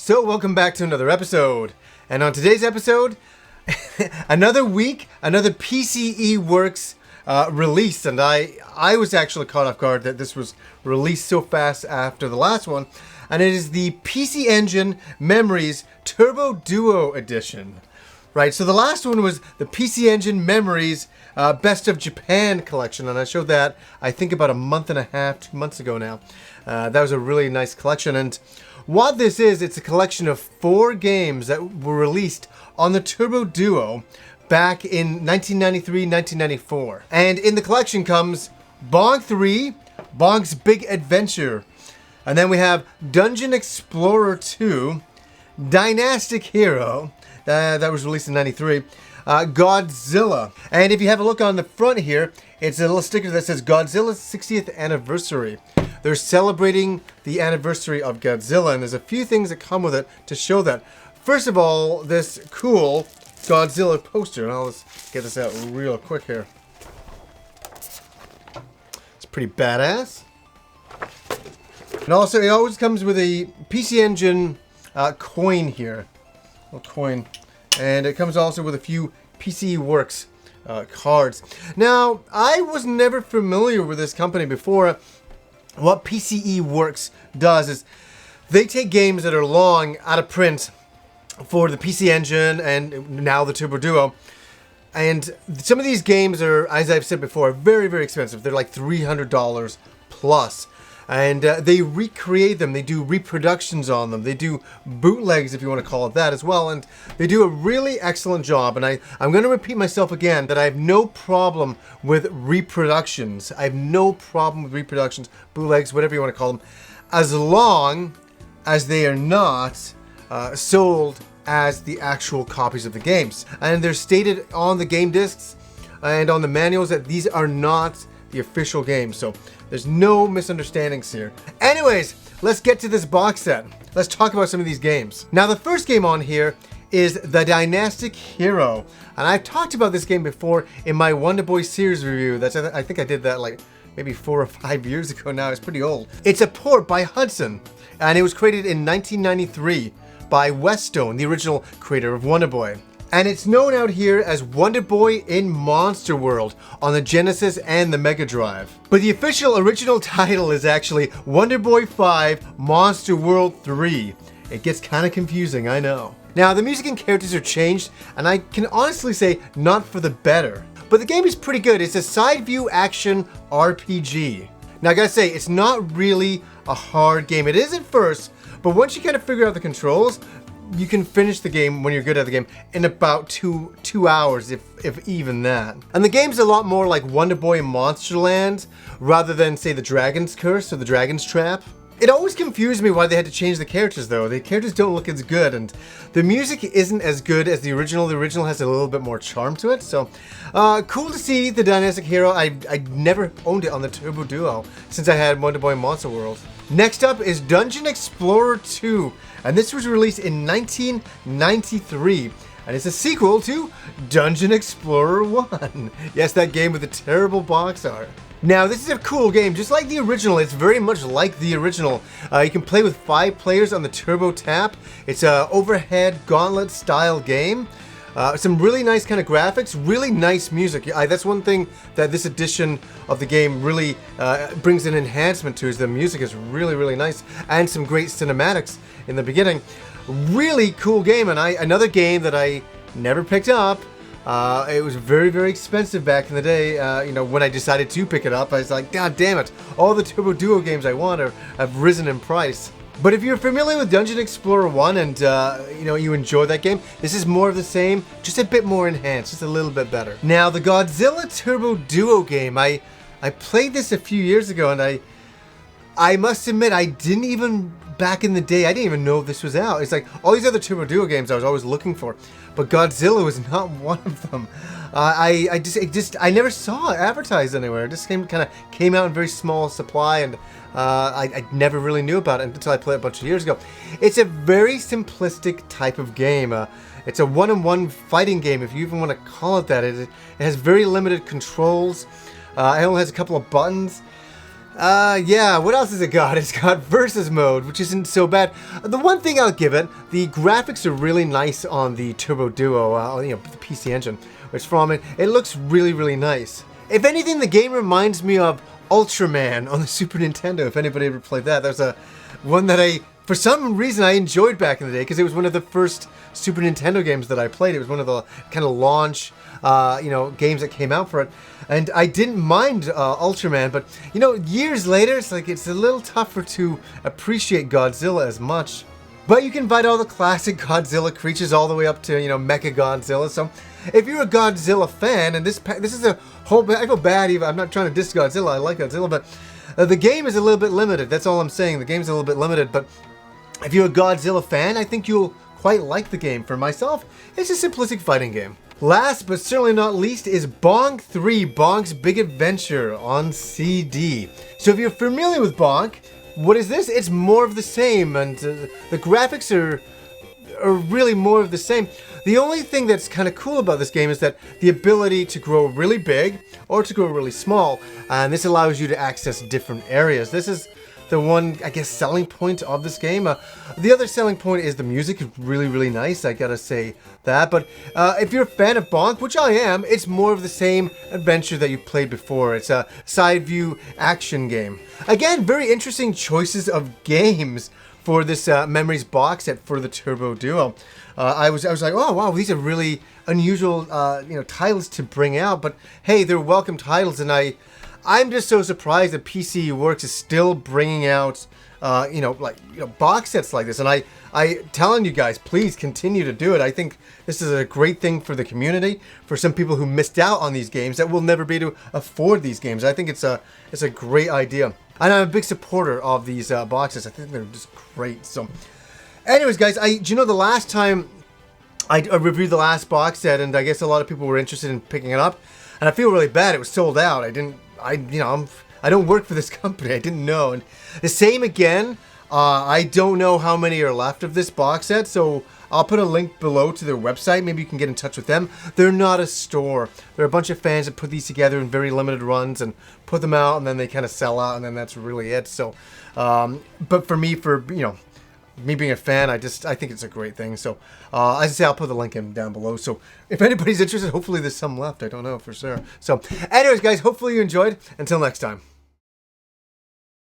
So welcome back to another episode. And on today's episode, another week, another PCE Works release. And I was actually caught off guard that this was released so fast after the last one. And it is the PC Engine Memories Turbo Duo Edition. Right, so the last one was the PC Engine Memories Best of Japan collection. And I showed that, I think, about a month and a half, 2 months ago now. That was a really nice collection. And what this is, it's a collection of 4 games that were released on the Turbo Duo back in 1993-1994. And in the collection comes Bonk 3, Bonk's Big Adventure. And then we have Dungeon Explorer 2, Dynastic Hero, that was released in 93, Godzilla. And if you have a look on the front here, it's a little sticker that says Godzilla's 60th anniversary. They're celebrating the anniversary of Godzilla, and there's a few things that come with it to show that. First of all, this cool Godzilla poster, and I'll just get this out real quick here. It's pretty badass. And also, it always comes with a PC Engine coin here. A little coin. And it comes also with a few PCE Works cards. Now, I was never familiar with this company before. What PCE Works does is they take games that are long out of print for the PC Engine and now the Turbo Duo. And some of these games are, as I've said before, very, very expensive. They're like $300 plus. And they recreate them. They do reproductions on them. They do bootlegs, if you want to call it that, as well. And they do a really excellent job. And I'm going to repeat myself again that I have no problem with reproductions. I have no problem with reproductions, bootlegs, whatever you want to call them, as long as they are not sold as the actual copies of the games. And they're stated on the game discs and on the manuals that these are not the official games. So there's no misunderstandings here. Anyways, let's get to this box set. Let's talk about some of these games. Now, the first game on here is the Dynastic Hero. And I've talked about this game before in my Wonder Boy series review. I think I did that like maybe 4 or 5 years ago now. It's pretty old. It's a port by Hudson, and it was created in 1993 by Westone, the original creator of Wonder Boy. And it's known out here as Wonder Boy in Monster World on the Genesis and the Mega Drive. But the official original title is actually Wonder Boy 5 Monster World 3. It gets kind of confusing, I know. Now, the music and characters are changed, and I can honestly say not for the better. But the game is pretty good. It's a side view action RPG. Now, I gotta say, it's not really a hard game. It is at first, but once you kind of figure out the controls, you can finish the game when you're good at the game in about two hours, if even that. And the game's a lot more like Wonder Boy in Monsterland rather than, say, the Dragon's Curse or the Dragon's Trap. It always confused me why they had to change the characters, though. The characters don't look as good, and the music isn't as good as the original. The original has a little bit more charm to it, so cool to see the Dynastic Hero. I never owned it on the Turbo Duo since I had Wonder Boy in Monster World. Next up is Dungeon Explorer 2, and this was released in 1993, and it's a sequel to Dungeon Explorer 1. Yes, that game with the terrible box art. Now, this is a cool game, just like the original. It's very much like the original. You can play with 5 players on the Turbo Tap. It's an overhead gauntlet style game. Some really nice kind of graphics, really nice music. That's one thing that this edition of the game really brings an enhancement to, is the music is really, really nice, and some great cinematics in the beginning. Really cool game, and another game that I never picked up. It was very, very expensive back in the day. When I decided to pick it up, I was like, God damn it, all the Turbo Duo games I want have risen in price. But if you're familiar with Dungeon Explorer 1 and you enjoy that game, this is more of the same, just a bit more enhanced, just a little bit better. Now, the Godzilla Turbo Duo game, I played this a few years ago, and I must admit, I didn't even, back in the day, I didn't even know this was out. It's like all these other Turbo Duo games I was always looking for, but Godzilla was not one of them. I never saw it advertised anywhere. It just came out in very small supply, and I never really knew about it until I played it a bunch of years ago. It's a very simplistic type of game. It's a one-on-one fighting game, if you even want to call it that. It has very limited controls. It only has a couple of buttons. Yeah, what else has it got? It's got versus mode, which isn't so bad. The one thing I'll give it, the graphics are really nice on the Turbo Duo, the PC Engine, which from it, it looks really, really nice. If anything, the game reminds me of Ultraman on the Super Nintendo, if anybody ever played that. There's one that for some reason, I enjoyed back in the day, because it was one of the first Super Nintendo games that I played. It was one of the kind of launch, games that came out for it. And I didn't mind Ultraman, but, years later, it's a little tougher to appreciate Godzilla as much. But you can fight all the classic Godzilla creatures all the way up to, Mecha Godzilla. So if you're a Godzilla fan, and this is a whole, I feel bad even, I'm not trying to diss Godzilla, I like Godzilla, but the game is a little bit limited. That's all I'm saying. The game's a little bit limited, but if you're a Godzilla fan, I think you'll quite like the game. For myself, it's a simplistic fighting game. Last but certainly not least is Bonk 3, Bonk's Big Adventure on CD. So if you're familiar with Bonk, what is this? It's more of the same, and the graphics are really more of the same. The only thing that's kind of cool about this game is that the ability to grow really big or to grow really small, and this allows you to access different areas. This is the one, I guess, selling point of this game. The other selling point is the music is really, really nice, I gotta say that. But if you're a fan of Bonk, which I am, it's more of the same adventure that you've played before. It's a side view action game. Again, very interesting choices of games for this Memories box set for the Turbo Duo. I was like, oh wow, these are really unusual titles to bring out, but hey, they're welcome titles, and I'm just so surprised that PC Works is still bringing out box sets like this, and I telling you guys, please continue to do it. I think this is a great thing for the community, for some people who missed out on these games that will never be able to afford these games. I think it's a great idea. And I'm a big supporter of these boxes. I think they're just great. So, anyways, guys, do you know the last time I reviewed the last box set, and I guess a lot of people were interested in picking it up, and I feel really bad. It was sold out. I don't work for this company. I didn't know. And the same again. I don't know how many are left of this box set, so I'll put a link below to their website. Maybe you can get in touch with them. They're not a store. They're a bunch of fans that put these together in very limited runs and put them out, and then they kind of sell out, and then that's really it. So, but for me, me being a fan, I think it's a great thing. So, as I say, I'll put the link in down below. So, if anybody's interested, hopefully there's some left. I don't know for sure. So, anyways, guys, hopefully you enjoyed. Until next time.